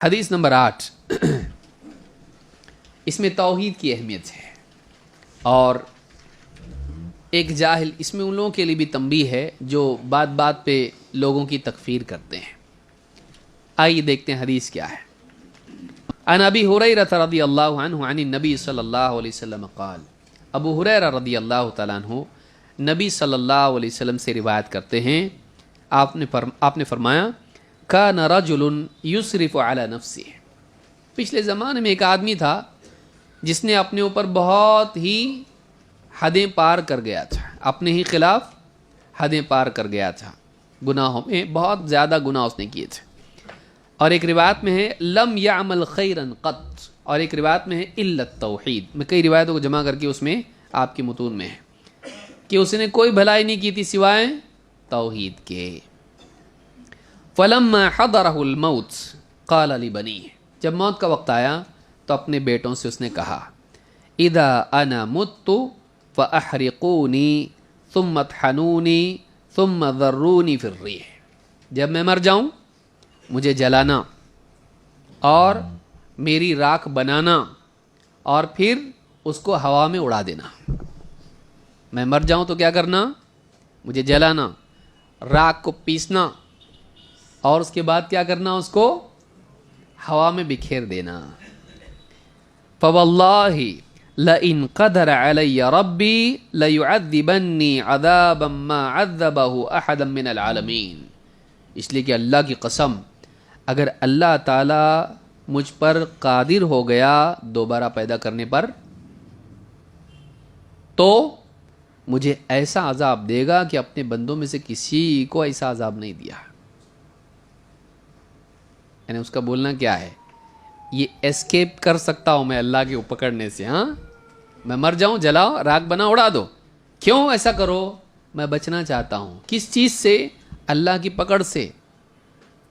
حدیث نمبر 8 اس میں توحید کی اہمیت ہے اور ایک جاہل، اس میں ان لوگوں کے لیے بھی تنبیہ ہے جو بات بات پہ لوگوں کی تکفیر کرتے ہیں۔ آئیے دیکھتے ہیں حدیث کیا ہے۔ عن ابی ہریرہ رضی اللہ عنہ عن النبی صلی اللہ علیہ وسلم قال، ابو ہریرہ رضی اللہ تعالیٰ عنہ نبی صلی اللہ علیہ وسلم سے روایت کرتے ہیں، آپ نے فرمایا کان رجل یسرف علی نفسہ، پچھلے زمانے میں ایک آدمی تھا جس نے اپنے اوپر بہت ہی حدیں پار کر گیا تھا، اپنے ہی خلاف حدیں پار کر گیا تھا، گناہوں میں بہت زیادہ گناہ اس نے کیے تھے۔ اور ایک روایت میں ہے لم یعمل خیرا قط، اور ایک روایت میں ہے الا التوحید۔ میں کئی روایتوں کو جمع کر کے اس میں آپ کی متون میں ہے کہ اس نے کوئی بھلائی نہیں کی تھی سوائے توحید کے۔ فلما حضرہ الموت قال لبنیہ، جب موت کا وقت آیا تو اپنے بیٹوں سے اس نے کہا اذا انا مت فاحرقونی ثم اطحنونی ثم ذرونی فی الریح، جب میں مر جاؤں مجھے جلانا اور میری راکھ بنانا اور پھر اس کو ہوا میں اڑا دینا۔ میں مر جاؤں تو کیا کرنا؟ مجھے جلانا، راکھ کو پیسنا اور اس کے بعد کیا کرنا؟ اس کو ہوا میں بکھیر دینا۔ فواللہ لئن قدر علی ربی لیعذبنی عذابا ما عذبہ احدا من العالمین، اس لیے کہ اللہ کی قسم اگر اللہ تعالیٰ مجھ پر قادر ہو گیا دوبارہ پیدا کرنے پر تو مجھے ایسا عذاب دے گا کہ اپنے بندوں میں سے کسی کو ایسا عذاب نہیں دیا۔ یعنی اس کا بولنا کیا ہے؟ یہ اسکیپ کر سکتا ہوں میں اللہ کے پکڑنے سے، ہاں میں مر جاؤں، جلاؤ، راکھ بنا اڑا دو، کیوں ایسا کرو؟ میں بچنا چاہتا ہوں کس چیز سے؟ اللہ کی پکڑ سے۔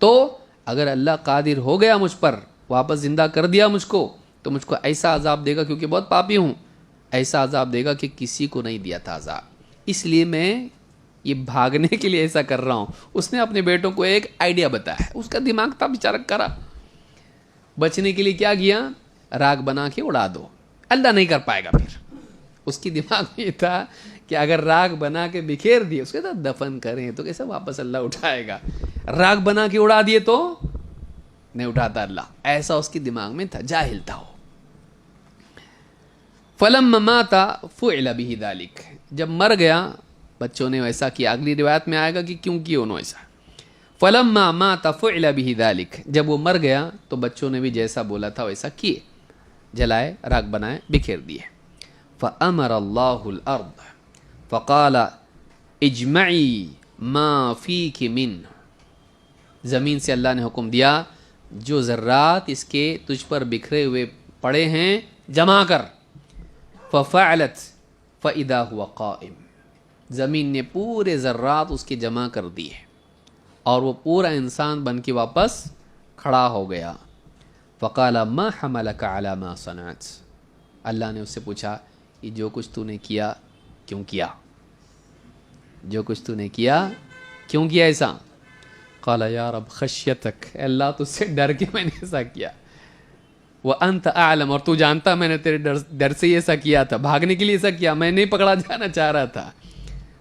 تو اگر اللہ قادر ہو گیا مجھ پر، واپس زندہ کر دیا مجھ کو، تو مجھ کو ایسا عذاب دے گا، کیونکہ بہت پاپی ہوں، ایسا عذاب دے گا کہ کسی کو نہیں دیا تھا عذاب، اس لیے میں یہ بھاگنے کے لیے ایسا کر رہا ہوں۔ اس نے اپنے بیٹوں کو ایک آئیڈیا بتایا، اس کا دماغ تھا بیچارہ کرا، بچنے کے لیے کیا کیا؟ راکھ بنا کے اڑا دو، اللہ نہیں کر پائے گا۔ پھر اس کی دماغ میں یہ تھا کہ اگر راکھ بنا کے بکھیر دیے، اس کے ساتھ دفن کریں تو کیسے واپس اللہ اٹھائے گا؟ راکھ بنا کے اڑا دیے تو نہیں اٹھاتا اللہ، ایسا اس کی دماغ میں تھا، جاہل تھا وہ۔ فلما مات فعل به ذلك، جب مر گیا بچوں نے ویسا کیا۔ اگلی روایت میں آئے گا کہ کیوں کیا انہوں ایسا۔ فلما مات فعل به ذلك، جب وہ مر گیا تو بچوں نے بھی جیسا بولا تھا ویسا کیے، جلائے، راکھ بنائے، بکھیر دیے۔ فامر اللہ الارض فقال اجمعی ما فیک من، زمین سے اللہ نے حکم دیا جو ذرات اس کے تجھ پر بکھرے ہوئے پڑے ہیں جمع کر۔ ففعلت فاذا هو قائم، زمین نے پورے ذرات اس کے جمع کر دیے اور وہ پورا انسان بن کے واپس کھڑا ہو گیا۔ فقال ما حملك على ما صنعت، اللہ نے اس سے پوچھا یہ جو کچھ تو نے کیا کیوں کیا؟ جو کچھ تو نے کیا کیوں کیا ایسا؟ قال یا رب خشیتک، اللہ تجھ سے ڈر کے میں نے ایسا کیا، وانت اعلم، اور تو جانتا میں نے تیرے ڈر سے ایسا کیا تھا، بھاگنے کے لیے ایسا کیا، میں نہیں پکڑا جانا چاہ رہا تھا۔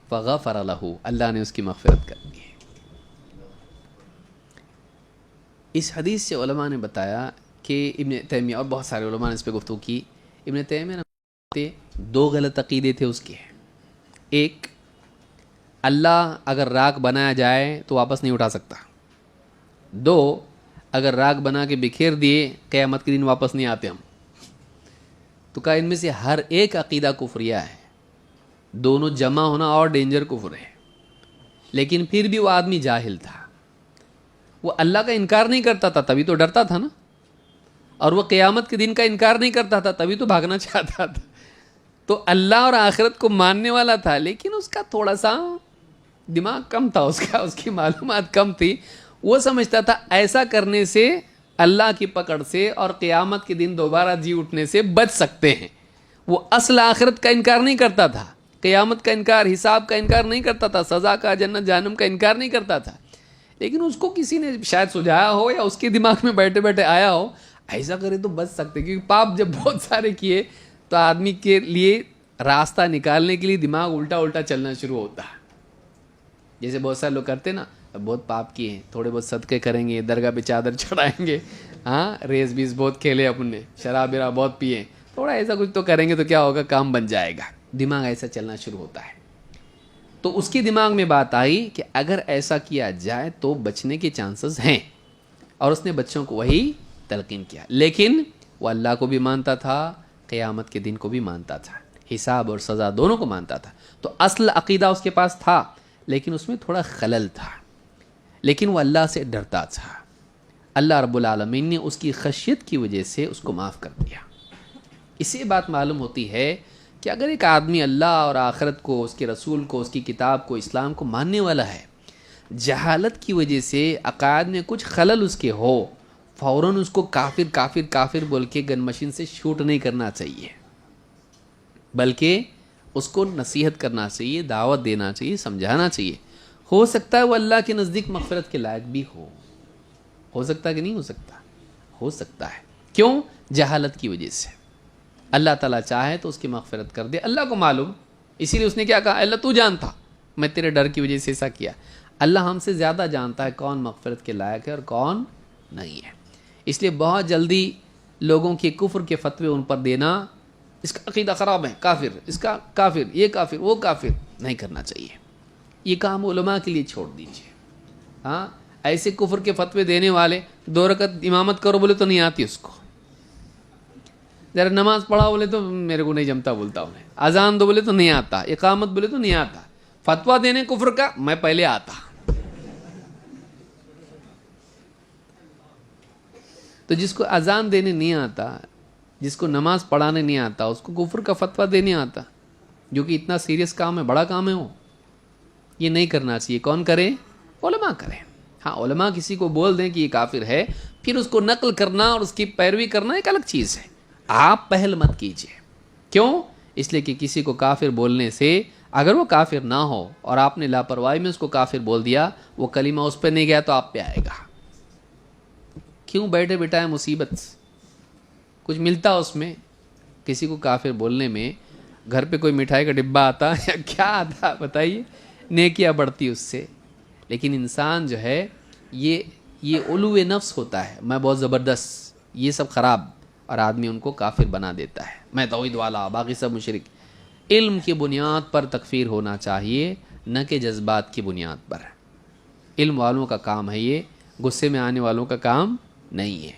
فغفر له، اللہ نے اس کی مغفرت کر دی۔ اس حدیث سے علماء نے بتایا کہ ابن تیمیہ اور بہت سارے علماء نے اس پہ گفتگو کی، ابن تیمیہ نے دو غلط عقیدے تھے اس کے۔ ایک، اللہ اگر راکھ بنایا جائے تو واپس نہیں اٹھا سکتا۔ دو، اگر راکھ بنا کے بکھیر دیے قیامت کے دن واپس نہیں آتے ہم۔ تو کہا ان میں سے ہر ایک عقیدہ کفریہ ہے، دونوں جمع ہونا اور ڈینجر کفر ہے۔ لیکن پھر بھی وہ آدمی جاہل تھا، وہ اللہ کا انکار نہیں کرتا تھا تبھی تو ڈرتا تھا نا، اور وہ قیامت کے دن کا انکار نہیں کرتا تھا تبھی تو بھاگنا چاہتا تھا۔ تو اللہ اور آخرت کو ماننے والا تھا، لیکن اس کا تھوڑا سا دماغ کم تھا، اس کی معلومات کم تھی۔ وہ سمجھتا تھا ایسا کرنے سے اللہ کی پکڑ سے اور قیامت کے دن دوبارہ جی اٹھنے سے بچ سکتے ہیں۔ وہ اصل آخرت کا انکار نہیں کرتا تھا، قیامت کا انکار، حساب کا انکار نہیں کرتا تھا، سزا کا، جنت جہنم کا انکار نہیں کرتا تھا، لیکن اس کو کسی نے شاید سجایا ہو یا اس کے دماغ میں بیٹھے بیٹھے آیا ہو ایسا کرے تو بچ سکتے، کیونکہ پاپ جب بہت سارے کیے تو آدمی کے لیے راستہ نکالنے کے لیے دماغ الٹا الٹا چلنا شروع ہوتا ہے. جیسے بہت سارے لوگ کرتے نا، بہت پاپ کیے ہیں، تھوڑے بہت صدقے کریں گے، درگاہ پہ چادر چڑھائیں گے، ہاں ریس بیس بہت کھیلے اپن نے، شراب براب بہت پیے، تھوڑا ایسا کچھ تو کریں گے تو کیا ہوگا، کام بن جائے گا. دماغ ایسا چلنا شروع ہوتا ہے. تو اس کے دماغ میں بات آئی کہ اگر ایسا کیا جائے تو بچنے کے چانسز ہیں، اور اس نے بچوں کو وہی تلقین کیا. لیکن وہ اللہ کو بھی مانتا تھا، قیامت کے دن کو بھی مانتا تھا، حساب اور سزا دونوں کو مانتا تھا. تو اصل عقیدہ اس کے پاس تھا، لیکن اس میں تھوڑا خلل تھا. لیکن وہ اللہ سے ڈرتا تھا. اللہ رب العالمین نے اس کی خشیت کی وجہ سے اس کو معاف کر دیا. اس سے بات معلوم ہوتی ہے کہ اگر ایک آدمی اللہ اور آخرت کو، اس کے رسول کو، اس کی کتاب کو، اسلام کو ماننے والا ہے، جہالت کی وجہ سے عقائد میں کچھ خلل اس کے ہو، فوراً اس کو کافر کافر کافر بول کے گن مشین سے شوٹ نہیں کرنا چاہیے، بلکہ اس کو نصیحت کرنا چاہیے، دعوت دینا چاہیے، سمجھانا چاہیے. ہو سکتا ہے وہ اللہ کے نزدیک مغفرت کے لائق بھی ہو سکتا ہے کہ نہیں ہو سکتا، ہو سکتا ہے. کیوں؟ جہالت کی وجہ سے. اللہ تعالیٰ چاہے تو اس کی مغفرت کر دے، اللہ کو معلوم. اسی لیے اس نے کیا کہا، اللہ تو جانتا، میں تیرے ڈر کی وجہ سے ایسا کیا. اللہ ہم سے زیادہ جانتا ہے کون مغفرت کے لائق ہے اور کون نہیں ہے. اس لیے بہت جلدی لوگوں کے کفر کے فتوے ان پر دینا، اس کا عقیدہ خراب ہے، کافر، اس کا کافر، یہ کافر، وہ کافر، نہیں کرنا چاہیے. یہ کام علماء کے لیے چھوڑ دیجیے. ہاں، ایسے کفر کے فتوے دینے والے، 2 رکعت امامت کرو بولے تو نہیں آتی اس کو، ذرا نماز پڑھا بولے تو میرے کو نہیں جمتا بولتا انہیں، اذان دو بولے تو نہیں آتا، اقامت بولے تو نہیں آتا، فتویٰ دینے کفر کا میں پہلے آتا. تو جس کو اذان دینے نہیں آتا، جس کو نماز پڑھانے نہیں آتا، اس کو کفر کا فتویٰ دینے آتا، جو کہ اتنا سیریس کام ہے، بڑا کام ہے وہ. یہ نہیں کرنا چاہیے. کون کرے؟ علماء کریں. ہاں، علماء کسی کو بول دیں کہ یہ کافر ہے، پھر اس کو نقل کرنا اور اس کی پیروی کرنا ایک الگ چیز ہے. آپ پہل مت کیجیے. کیوں؟ اس لیے کہ کسی کو کافر بولنے سے، اگر وہ کافر نہ ہو اور آپ نے لاپرواہی میں اس کو کافر بول دیا، وہ کلمہ اس پہ نہیں گیا تو آپ پہ آئے گا. کیوں بیٹھے بٹھائے مصیبت؟ کچھ ملتا اس میں؟ کسی کو کافر بولنے میں گھر پہ کوئی مٹھائی کا ڈبہ آتا یا کیا آتا بتائیے، نیکیاں بڑھتی اس سے. لیکن انسان جو ہے یہ علو نفس ہوتا ہے، میں بہت زبردست، یہ سب خراب، اور آدمی ان کو کافر بنا دیتا ہے. میں توحید والا، باقی سب مشرک. علم کی بنیاد پر تکفیر ہونا چاہیے، نہ کہ جذبات کی بنیاد پر. علم والوں کا کام ہے یہ، غصے میں آنے والوں کا کام نہیں ہے.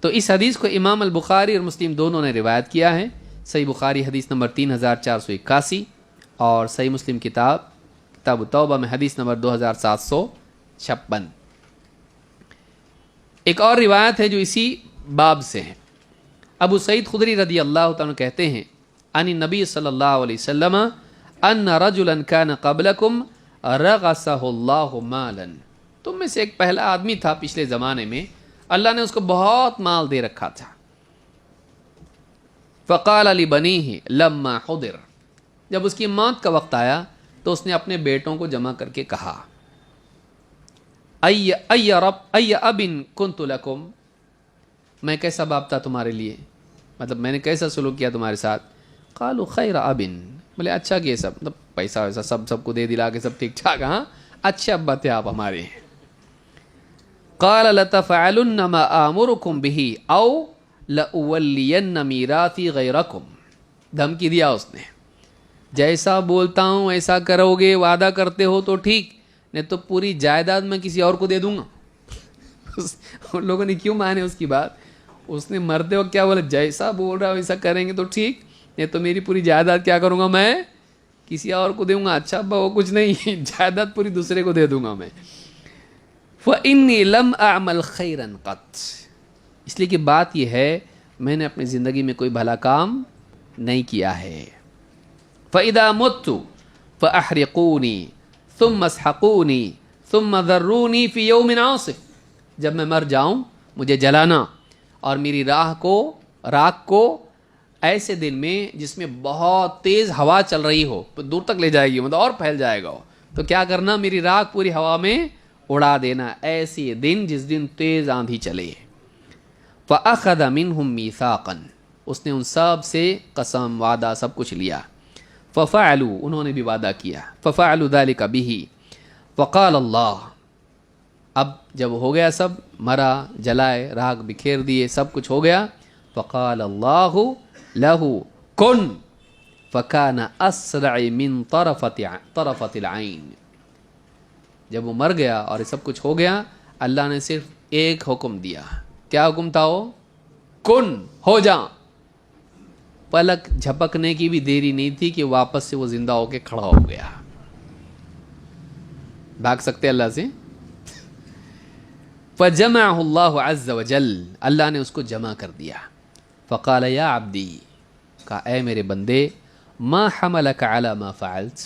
تو اس حدیث کو امام البخاری اور مسلم دونوں نے روایت کیا ہے. صحیح بخاری حدیث نمبر 3481 اور صحیح مسلم کتاب توبہ میں حدیث نمبر 2756. ایک اور روایت ہے جو اسی باب سے ہے. ابو سعید خدری رضی اللہ تعالیٰ کہتے ہیں، ان نبی صلی اللہ علیہ وسلم ان رجلا کان قبلکم رغسہ اللہ مالا. تم میں سے ایک پہلا آدمی تھا پچھلے زمانے میں، اللہ نے اس کو بہت مال دے رکھا تھا. فقال لبنیہ لما حضر، جب اس کی موت کا وقت آیا تو اس نے اپنے بیٹوں کو جمع کر کے کہا، ای اب کنت لکم، میں کیسا باپ تھا تمہارے لیے، مطلب میں نے کیسا سلوک کیا تمہارے ساتھ. قالوا خیر اب، بولے اچھا کیے سب، مطلب پیسہ ویسا سب کو دے دلا کے سب ٹھیک ٹھاک، ہاں اچھے ابا تھے آپ ہمارے. قال لتفعلن ما آمرکم به او لأولین میراثی غیرکم، دھمکی دیا اس نے، جیسا بولتا ہوں ایسا کرو گے، وعدہ کرتے ہو تو ٹھیک، نہیں تو پوری جائیداد میں کسی اور کو دے دوں گا. ان لوگوں نے کیوں مانے اس کی بات؟ اس نے مرتے وقت کیا بولا، جیسا بول رہا ویسا کریں گے تو ٹھیک، نہیں تو میری پوری جائیداد کیا کروں گا، میں کسی اور کو دوں گا. اچھا ابا وہ کچھ نہیں، جائیداد پوری دوسرے کو دے دوں گا میں. فإنی لم اعمل خیرا قط، اس لیے کہ بات یہ ہے میں نے اپنی زندگی میں کوئی بھلا کام نہیں کیا ہے. فإذا مت فأحرقونی ثم اسحقونی ثم ذرونی فی یوم عاصف، جب میں مر جاؤں مجھے جلانا اور میری راکھ کو ایسے دن میں جس میں بہت تیز ہوا چل رہی ہو، دور تک لے جائے گی، مطلب اور پھیل جائے گا، تو کیا کرنا، میری راکھ پوری ہوا میں اڑا دینا ایسی دن جس دن تیز آندھی چلے. فَأَخَذَ مِنْهُمْ مِيثَاقًا اس نے ان سب سے قسم وعدہ سب کچھ لیا. فَفَعَلُوا انہوں نے بھی وعدہ کیا. فَفَعَلُوا ذَلِكَ بِهِ وَقَالَ اللَّهُ اب جب ہو گیا سب مرا جلائے راگ بکھیر دیے سب کچھ ہو گیا. فقال اللہ لہ کن فکان اسرع من طرفۃ العین. جب وہ مر گیا اور یہ سب کچھ ہو گیا اللہ نے صرف ایک حکم دیا. کیا حکم تھا وہ؟ کن ہو جا. پلک جھپکنے کی بھی دیری نہیں تھی کہ واپس سے وہ زندہ ہو کے کھڑا ہو گیا. بھاگ سکتے اللہ سے؟ فَجَمَعَهُ اللَّهُ عَزَّ وَجَلَّ اللہ نے اس کو جمع کر دیا. فقال یا عبدی کہا اے میرے بندے ما حملک علی ما فعلت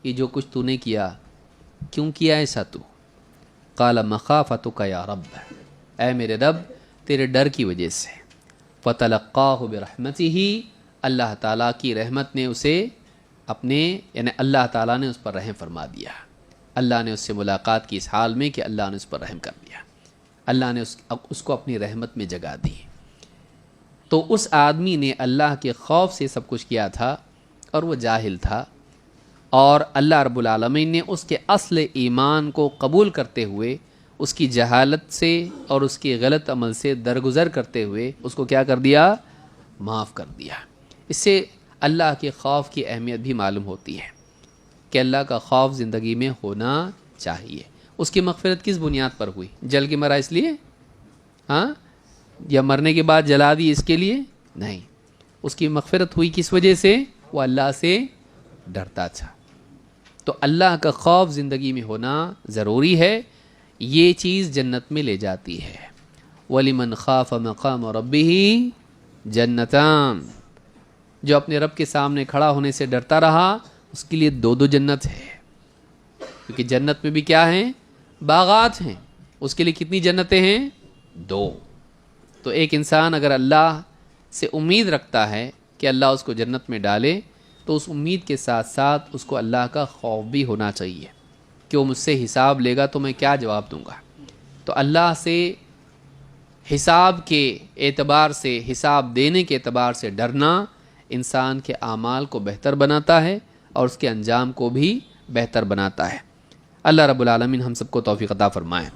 یہ جو کچھ تو نے کیا کیوں کیا ایسا تو؟ قال مخافتک یا رب اے میرے رب تیرے ڈر کی وجہ سے. فتلقاہ برحمتہ اللہ تعالیٰ کی رحمت نے اسے اپنے یعنی اللہ تعالیٰ نے اس پر رحم فرما دیا. اللہ نے اس سے ملاقات کی اس حال میں کہ اللہ نے اس پر رحم کر دیا. اللہ نے اس کو اپنی رحمت میں جگہ دی. تو اس آدمی نے اللہ کے خوف سے سب کچھ کیا تھا اور وہ جاہل تھا اور اللہ رب العالمین نے اس کے اصل ایمان کو قبول کرتے ہوئے اس کی جہالت سے اور اس کی غلط عمل سے درگزر کرتے ہوئے اس کو کیا کر دیا؟ معاف کر دیا. اس سے اللہ کے خوف کی اہمیت بھی معلوم ہوتی ہے کہ اللہ کا خوف زندگی میں ہونا چاہیے. اس کی مغفرت کس بنیاد پر ہوئی؟ جل کے مرا اس لیے؟ ہاں یا مرنے کے بعد جلا دی اس کے لیے؟ نہیں. اس کی مغفرت ہوئی کس وجہ سے؟ وہ اللہ سے ڈرتا تھا. تو اللہ کا خوف زندگی میں ہونا ضروری ہے. یہ چیز جنت میں لے جاتی ہے. وَلِمَنْ خَافَ مَقَامَ رَبِّهِ جنتان جو اپنے رب کے سامنے کھڑا ہونے سے ڈرتا رہا اس کے لیے دو جنت ہے. کیونکہ جنت میں بھی کیا ہیں؟ باغات ہیں. اس کے لیے کتنی جنتیں ہیں؟ 2. تو ایک انسان اگر اللہ سے امید رکھتا ہے کہ اللہ اس کو جنت میں ڈالے تو اس امید کے ساتھ ساتھ اس کو اللہ کا خوف بھی ہونا چاہیے کہ وہ مجھ سے حساب لے گا تو میں کیا جواب دوں گا. تو اللہ سے حساب کے اعتبار سے حساب دینے کے اعتبار سے ڈرنا انسان کے اعمال کو بہتر بناتا ہے اور اس کے انجام کو بھی بہتر بناتا ہے. اللہ رب العالمین ہم سب کو توفیق عطا فرمائے.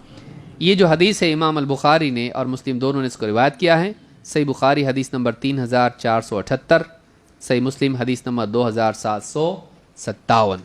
یہ جو حدیث ہے امام البخاری نے اور مسلم دونوں نے اس کو روایت کیا ہے. صحیح بخاری حدیث نمبر 3478، صحیح مسلم حدیث نمبر 2757.